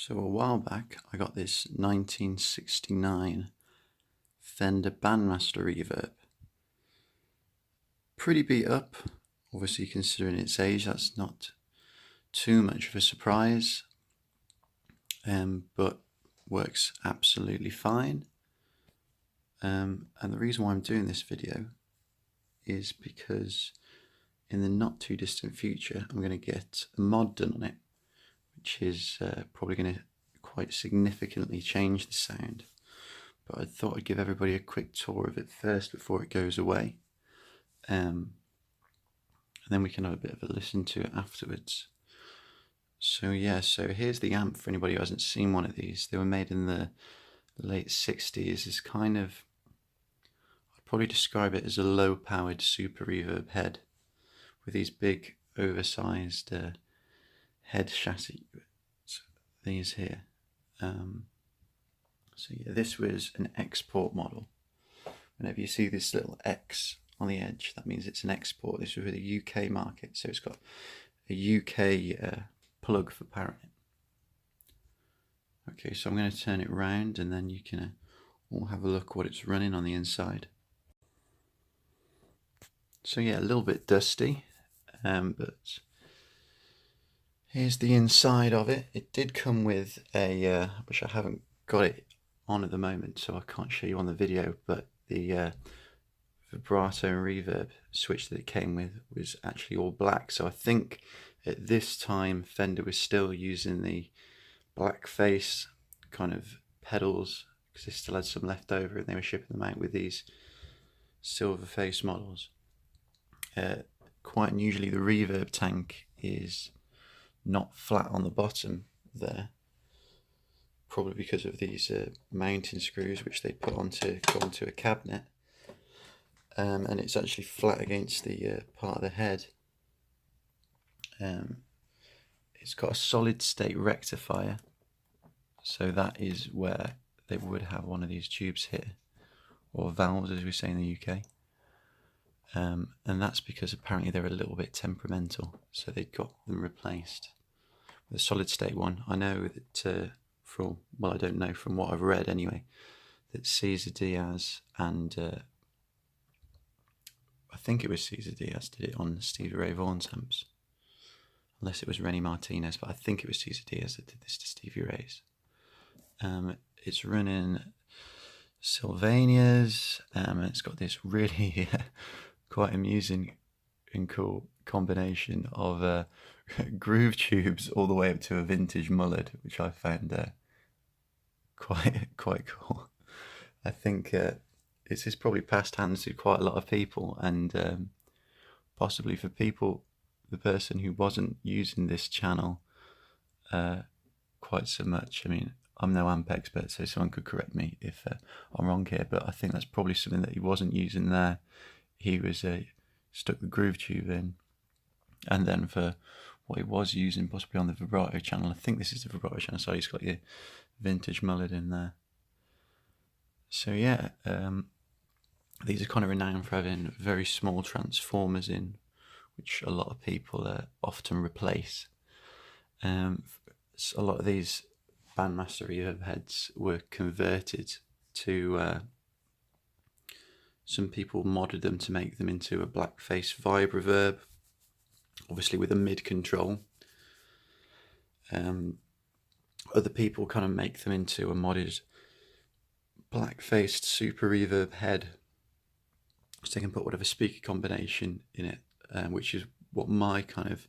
So a while back I got this 1969 Fender Bandmaster Reverb. Pretty beat up, obviously considering its age. That's not too much of a surprise, but works absolutely fine. And the reason why I'm doing this video is because in the not too distant future I'm going to get a mod done on it, which is probably going to quite significantly change the sound. But I thought I'd give everybody a quick tour of it first before it goes away, and then we can have a bit of a listen to it afterwards. So yeah, so here's the amp for anybody who hasn't seen one of these. They were made in the late 60s. It's kind of, I'd probably describe it as a low-powered super reverb head with these big oversized head chassis. So these here. So yeah, this was an export model. Whenever you see this little X on the edge, that means it's an export. This was for the UK market, so it's got a UK plug for powering it. Okay, so I'm going to turn it round and then you can all have a look what it's running on the inside. So yeah, a little bit dusty, but here's the inside of it. It did come with a, which I haven't got it on at the moment, so I can't show you on the video, but the vibrato and reverb switch that it came with was actually all black. So I think at this time Fender was still using the black face kind of pedals because they still had some left over and they were shipping them out with these silver face models. Quite unusually the reverb tank is not flat on the bottom there, probably because of these mounting screws which they put go onto a cabinet, and it's actually flat against the part of the head. It's got a solid state rectifier, so that is where they would have one of these tubes here, or valves as we say in the UK, and that's because apparently they're a little bit temperamental, so they got them replaced with a solid state one. I know that I don't know, from what I've read anyway, that Cesar Diaz and I think it was Cesar Diaz did it on Stevie Ray Vaughan's amps, unless it was Rennie Martinez, but I think it was Cesar Diaz that did this to Stevie Ray's. It's running Sylvanias, and it's got this really quite amusing and cool combination of groove tubes all the way up to a vintage Mullard, which I found quite cool. I think this is probably passed hands to quite a lot of people, and possibly for the person who wasn't using this channel quite so much. I mean, I'm no amp expert, so someone could correct me if I'm wrong here, but I think that's probably something that he wasn't using there. He was stuck the groove tube in, and then for what he was using, possibly on the vibrato channel, I think this is the vibrato channel, so he's got your vintage Mullard in there. So yeah, these are kind of renowned for having very small transformers in, which a lot of people often replace. A lot of these Bandmaster Reverb heads were converted to, some people modded them to make them into a blackface vibe reverb, obviously with a mid control. Other people kind of make them into a modded black-faced super reverb head, so they can put whatever speaker combination in it, which is what my kind of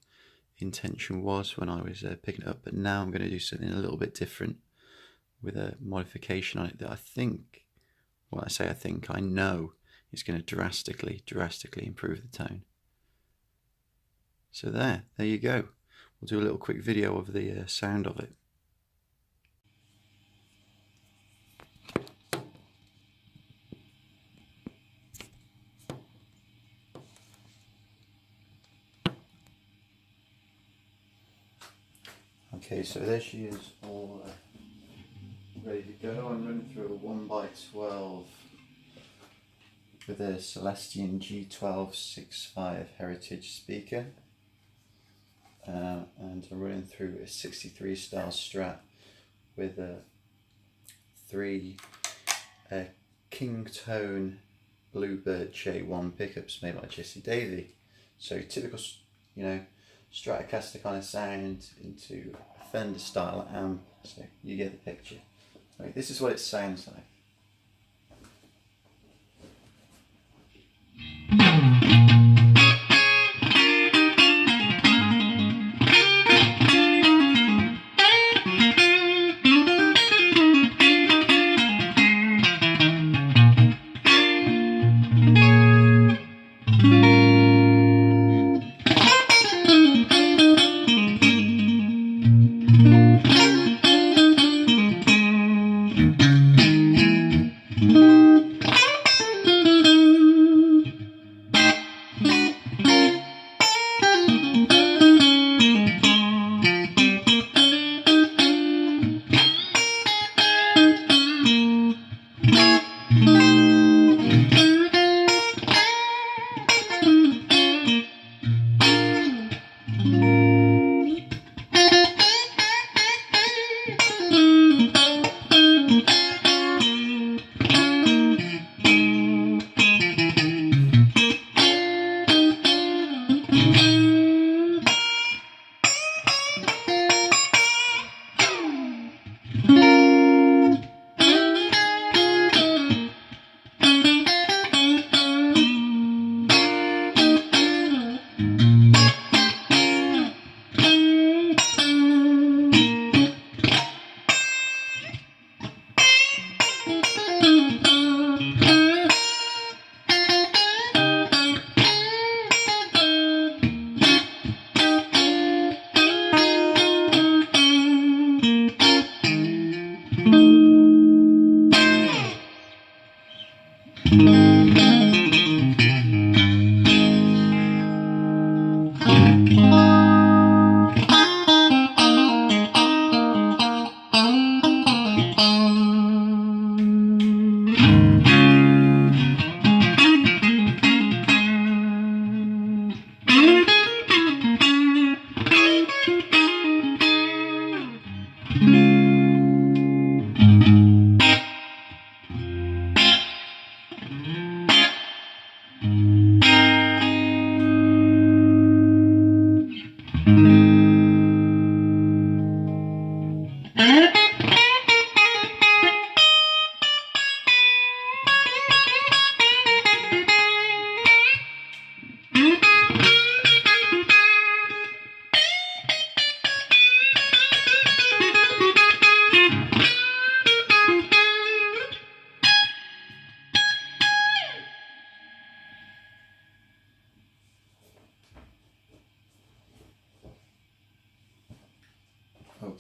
intention was when I was picking it up. But now I'm going to do something a little bit different with a modification on it that I think, well, I know is going to drastically improve the tone. So there you go. We'll do a little quick video of the sound of it. Okay, so there she is, all ready to go. I'm running through a 1x12 with a Celestion G1265 Heritage speaker, and I'm running through a 63 style Strat with 3 King Tone Bluebird J1 pickups made by Jesse Davey. So typical, you know, Stratocaster kind of sound into a Fender style amp. So you get the picture. Right, this is what it sounds like.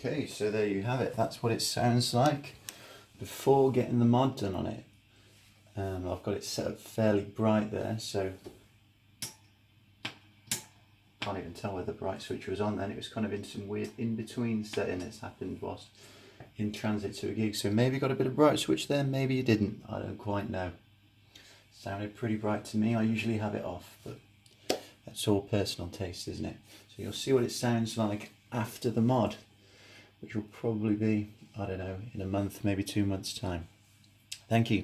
Okay, so there you have it. That's what it sounds like before getting the mod done on it. I've got it set up fairly bright there, so can't even tell where the bright switch was on then. It was kind of in some weird in-between setting that's happened whilst in transit to a gig. So maybe got a bit of bright switch there, maybe you didn't. I don't quite know. Sounded pretty bright to me. I usually have it off, but that's all personal taste, isn't it? So you'll see what it sounds like after the mod, which will probably be, I don't know, in a month, maybe 2 months' time. Thank you.